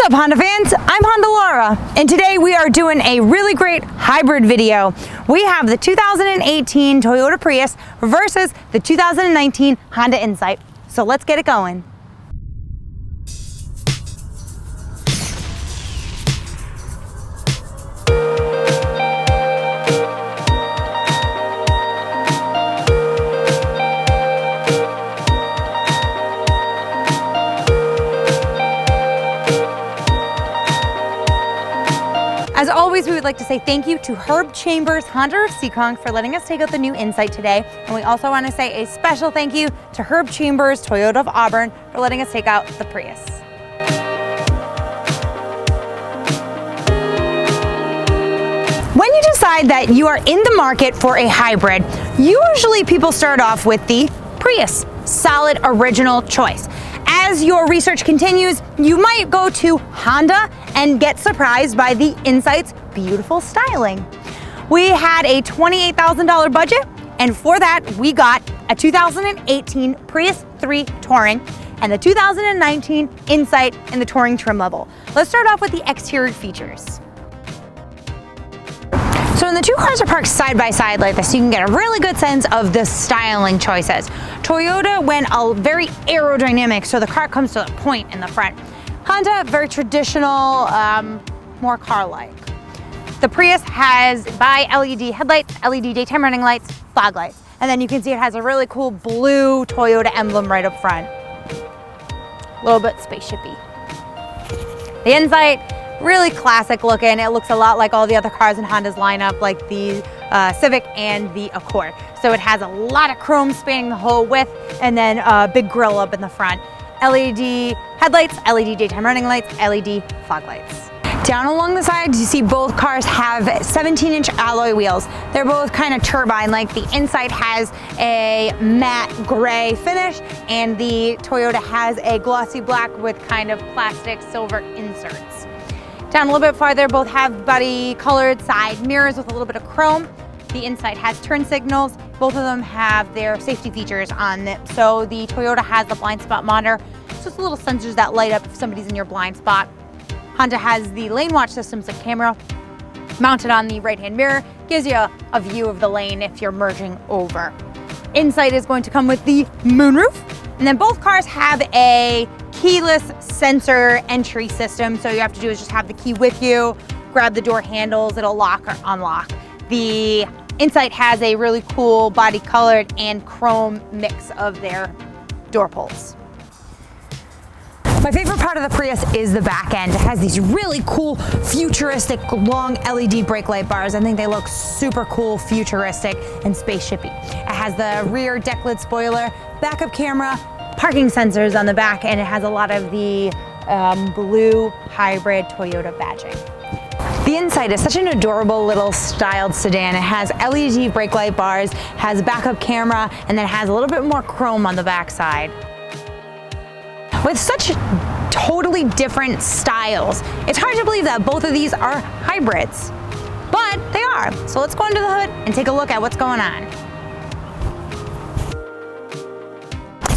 What's up, Honda fans? I'm Honda Laura, and today we are doing a really great hybrid video. We have the 2018 Toyota Prius versus the 2019 Honda Insight. So let's get it going. As always, we would like to say thank you to Herb Chambers, Honda of Seekonk, for letting us take out the new Insight today. And we also want to say a special thank you to Herb Chambers, Toyota of Auburn, for letting us take out the Prius. When you decide that you are in the market for a hybrid, usually people start off with the Prius, solid original choice. As your research continues, you might go to Honda and get surprised by the Insight's beautiful styling. We had a $28,000 budget, and for that we got a 2018 Prius 3 Touring and the 2019 Insight in the Touring trim level. Let's start off with the exterior features. So when the two cars are parked side by side like this, you can get a really good sense of the styling choices. Toyota went very aerodynamic, so the car comes to a point in the front. Honda, very traditional, more car-like. The Prius has bi-LED headlights, LED daytime running lights, fog lights. And then you can see it has a really cool blue Toyota emblem right up front. A little bit spaceshipy. The Insight, really classic looking. It looks a lot like all the other cars in Honda's lineup, like the Civic and the Accord. So it has a lot of chrome spanning the whole width, and then a big grille up in the front. LED headlights, LED daytime running lights, LED fog lights. Down along the sides, you see both cars have 17-inch alloy wheels. They're both kind of turbine, like the Insight has a matte gray finish, and the Toyota has a glossy black with kind of plastic silver inserts. Down a little bit farther, both have body colored side mirrors with a little bit of chrome. The Insight has turn signals. Both of them have their safety features on them. So the Toyota has the blind spot monitor. It's just little sensors that light up if somebody's in your blind spot. Honda has the lane watch systems, the camera mounted on the right-hand mirror, gives you a view of the lane if you're merging over. Insight is going to come with the moonroof, and then both cars have a keyless sensor entry system. So all you have to do is just have the key with you, grab the door handles, it'll lock or unlock. The Insight has a really cool body colored and chrome mix of their door pulls. My favorite part of the Prius is the back end. It has these really cool, futuristic, long LED brake light bars. I think they look super cool, futuristic, and spaceshipy. It has the rear deck lid spoiler, backup camera, parking sensors on the back, and it has a lot of the blue hybrid Toyota badging. The Insight is such an adorable little styled sedan. It has LED brake light bars, has backup camera, and then has a little bit more chrome on the backside. With such totally different styles, it's hard to believe that both of these are hybrids, but they are. So let's go under the hood and take a look at what's going on.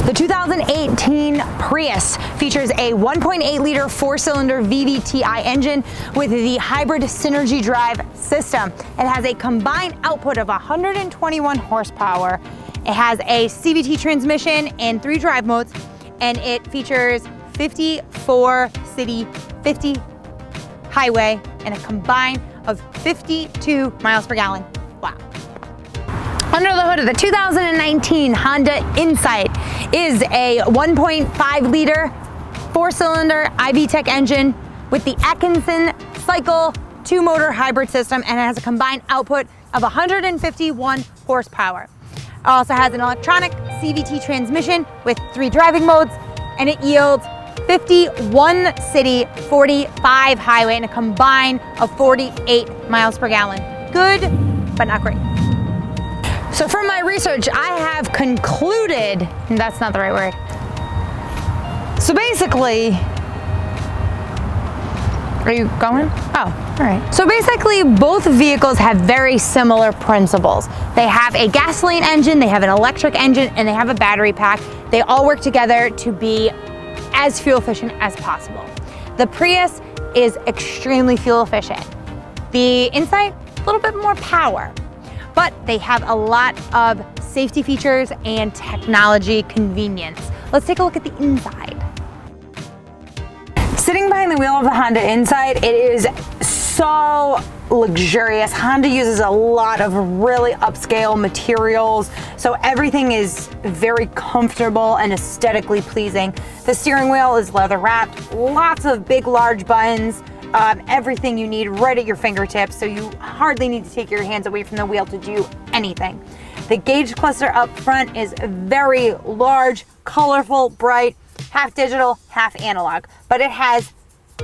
The 2018 Prius features a 1.8-liter four-cylinder VVTi engine with the hybrid Synergy drive system. It has a combined output of 121 horsepower. It has a CVT transmission and 3 drive modes, and it features 54 city, 50 highway, and a combine of 52 miles per gallon. Wow. Under the hood of the 2019 Honda Insight is a 1.5-liter four-cylinder iVTEC engine with the Atkinson Cycle 2-motor hybrid system, and it has a combined output of 151 horsepower. It also has an electronic CVT transmission with 3 driving modes, and it yields 51 city, 45 highway, and a combine of 48 miles per gallon. Good, but not great. So from my research, I have concluded, that's not the right word. So basically, are you going? Oh, all right. So basically, both vehicles have very similar principles. They have a gasoline engine, they have an electric engine, and they have a battery pack. They all work together to be as fuel efficient as possible. The Prius is extremely fuel efficient. The inside, a little bit more power, but they have a lot of safety features and technology convenience. Let's take a look at the inside. Sitting behind the wheel of the Honda inside, it is so luxurious. Honda uses a lot of really upscale materials, so everything is very comfortable and aesthetically pleasing. The steering wheel is leather wrapped, lots of big, large buttons, everything you need right at your fingertips, so you hardly need to take your hands away from the wheel to do anything. The gauge cluster up front is very large, colorful, bright, half digital, half analog, but it has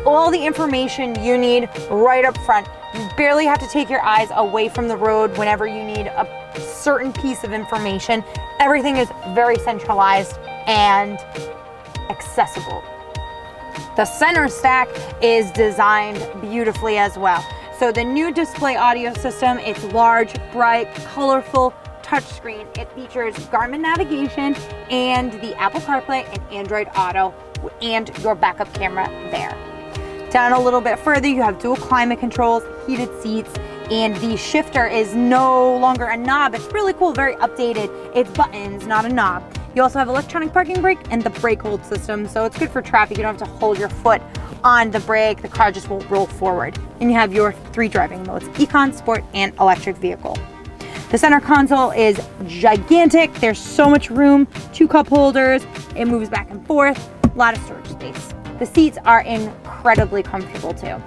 all the information you need right up front. You barely have to take your eyes away from the road whenever you need a certain piece of information. Everything is very centralized and accessible. The center stack is designed beautifully as well. So the new display audio system, it's large, bright, colorful, touchscreen. It features Garmin navigation and the Apple CarPlay and Android Auto and your backup camera there. Down a little bit further, you have dual climate controls, heated seats, and the shifter is no longer a knob. It's really cool, very updated. It's buttons, not a knob. You also have electronic parking brake and the brake hold system, so it's good for traffic. You don't have to hold your foot on the brake. The car just won't roll forward. And you have your 3 driving modes, Econ, Sport, and Electric Vehicle. The center console is gigantic. There's so much room, 2 cup holders. It moves back and forth, a lot of storage space. The seats are incredibly comfortable too.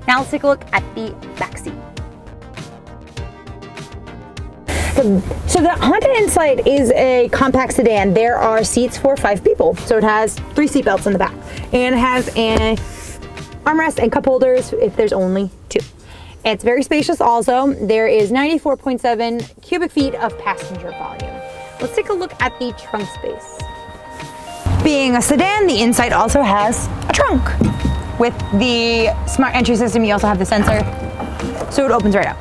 Now let's take a look at the back seat. So the Honda Insight is a compact sedan. There are seats for 5 people. So it has 3 seat belts in the back, and it has an armrest and cup holders if there's only 2. It's very spacious also. There is 94.7 cubic feet of passenger volume. Let's take a look at the trunk space. Being a sedan, the Insight also has a trunk. With the smart entry system, you also have the sensor, so it opens right up.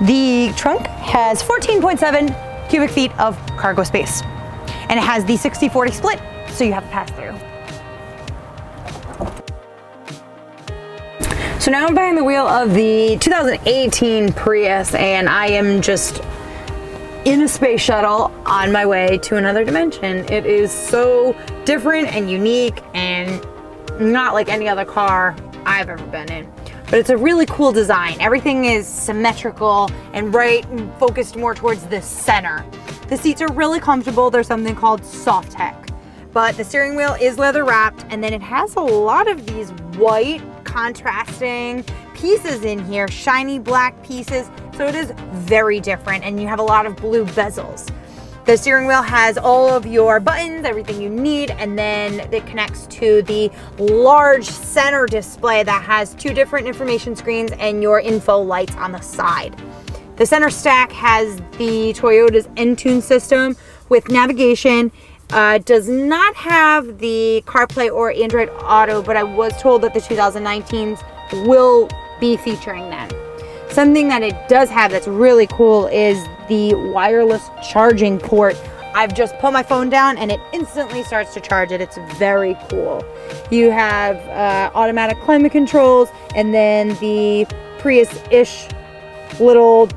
The trunk has 14.7 cubic feet of cargo space, and it has the 60-40 split, so you have a pass-through. So now I'm behind the wheel of the 2018 Prius, and I am just in a space shuttle on my way to another dimension. It is so different and unique and not like any other car I've ever been in. But it's a really cool design. Everything is symmetrical and right and focused more towards the center. The seats are really comfortable. There's something called soft tech. But the steering wheel is leather wrapped, and then it has a lot of these white contrasting pieces in here, shiny black pieces. So it is very different, and you have a lot of blue bezels. The steering wheel has all of your buttons, everything you need, and then it connects to the large center display that has 2 different information screens and your info lights on the side. The center stack has the Toyota's Entune system with navigation. Does not have the CarPlay or Android Auto, but I was told that the 2019s will be featuring them. Something that it does have that's really cool is the wireless charging port. I've just put my phone down and it instantly starts to charge it. It's very cool. You have automatic climate controls, and then the Prius-ish little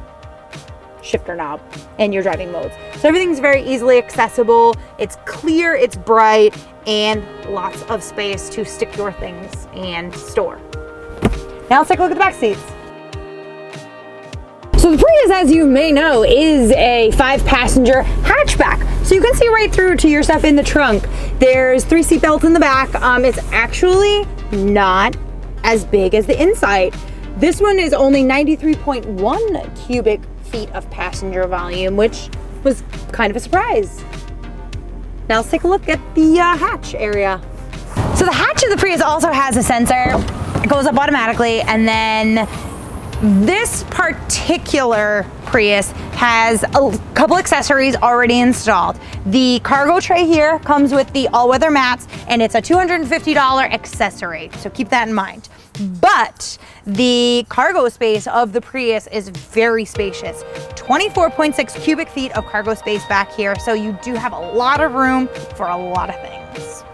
shifter knob and your driving modes. So everything's very easily accessible. It's clear, it's bright, and lots of space to stick your things and store. Now let's take a look at the back seats. So the Prius, as you may know, is a 5-passenger hatchback. So you can see right through to your stuff in the trunk. There's 3 seat belts in the back. It's actually not as big as the Insight. This one is only 93.1 cubic feet of passenger volume, which was kind of a surprise. Now let's take a look at the hatch area. So the hatch of the Prius also has a sensor. It goes up automatically, and then this particular Prius has a couple accessories already installed. The cargo tray here comes with the all-weather mats, and it's a $250 accessory, so keep that in mind. But the cargo space of the Prius is very spacious. 24.6 cubic feet of cargo space back here, so you do have a lot of room for a lot of things.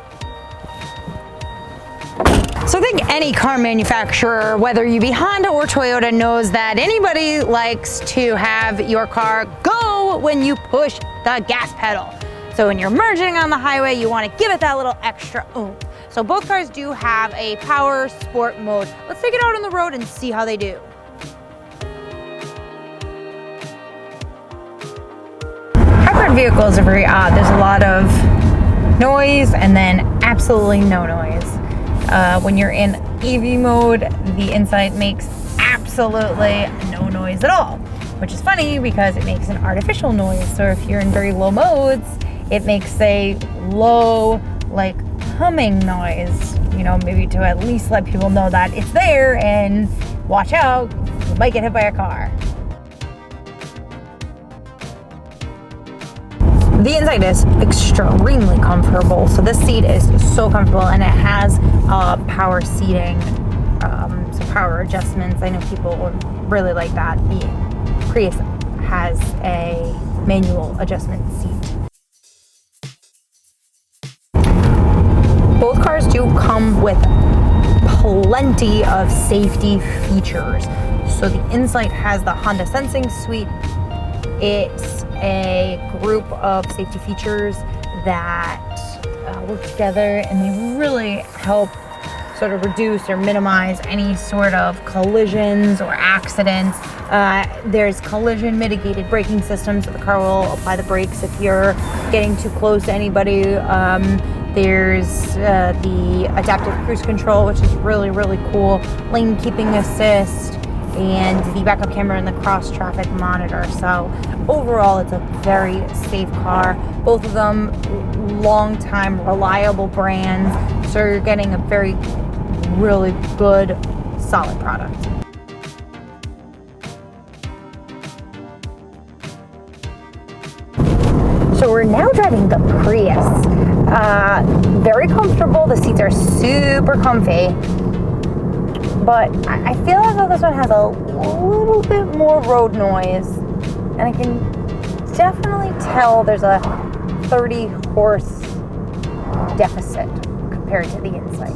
So So I think any car manufacturer, whether you be Honda or Toyota, knows that anybody likes to have your car go when you push the gas pedal. So when you're merging on the highway, you want to give it that little extra oomph. So both cars do have a power sport mode. Let's take it out on the road and see how they do. Hybrid vehicles are very odd. There's a lot of noise and then absolutely no noise. When you're in EV mode, the inside makes absolutely no noise at all, which is funny because it makes an artificial noise. So if you're in very low modes, it makes a low, like humming noise, you know, maybe to at least let people know that it's there and watch out, you might get hit by a car. The inside is extremely comfortable. So this seat is so comfortable, and it has power seating, so power adjustments. I know people really like that. The Prius has a manual adjustment seat. Both cars do come with plenty of safety features. So the inside has the Honda Sensing Suite. It's a group of safety features that work together, and they really help sort of reduce or minimize any sort of collisions or accidents. There's collision mitigated braking systems, so the car will apply the brakes if you're getting too close to anybody. There's the adaptive cruise control, which is really, really cool. Lane keeping assist, and the backup camera and the cross traffic monitor. So overall, it's a very safe car. Both of them long time reliable brands. So you're getting a very, really good, solid product. So we're now driving the Prius. Very comfortable. The seats are super comfy. But I feel as though this one has a little bit more road noise. And I can definitely tell there's a 30 horse deficit compared to the inside.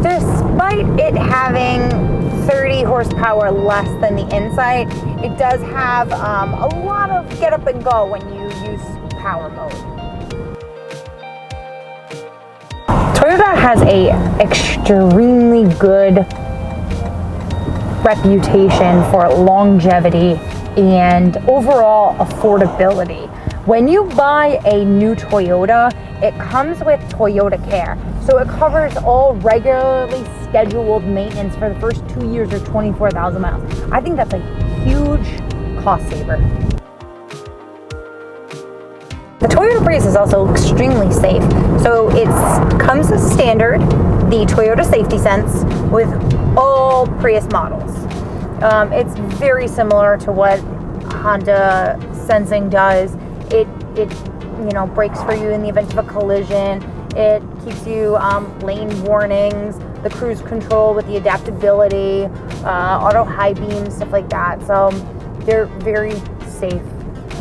Despite it having 30 horsepower less than the inside, it does have a lot of get up and go when you use power mode. Toyota has a extremely good reputation for longevity and overall affordability. When you buy a new Toyota, it comes with Toyota Care. So it covers all regularly scheduled maintenance for the first 2 years or 24,000 miles. I think that's a huge cost saver. The Toyota Prius is also extremely safe. So it comes as standard, the Toyota Safety Sense, with all Prius models. It's very similar to what Honda Sensing does. It brakes for you in the event of a collision. It keeps you lane warnings, the cruise control with the adaptability, auto high beam, stuff like that. So they're very safe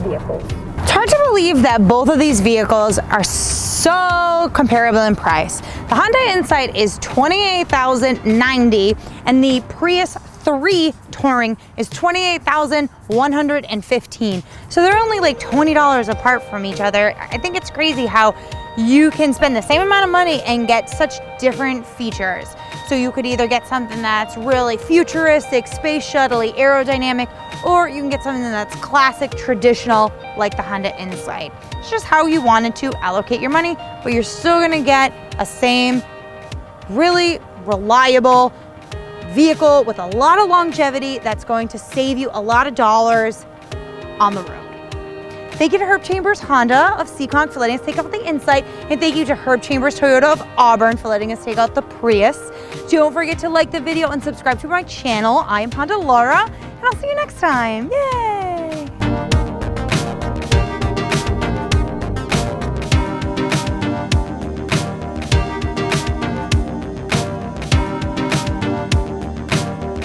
vehicles. It's hard to believe that both of these vehicles are so comparable in price. The Honda Insight is $28,090 and the Prius III Touring is $28,115. So they're only like $20 apart from each other. I think it's crazy how you can spend the same amount of money and get such different features. So you could either get something that's really futuristic, space shuttle-y, aerodynamic, or you can get something that's classic, traditional, like the Honda Insight. It's just how you wanted to allocate your money, but you're still gonna get a same really reliable vehicle with a lot of longevity that's going to save you a lot of dollars on the road. Thank you to Herb Chambers Honda of Seekonk for letting us take out the Insight, and thank you to Herb Chambers Toyota of Auburn for letting us take out the Prius. Don't forget to like the video and subscribe to my channel. I am Honda Laura, and I'll see you next time. Yay!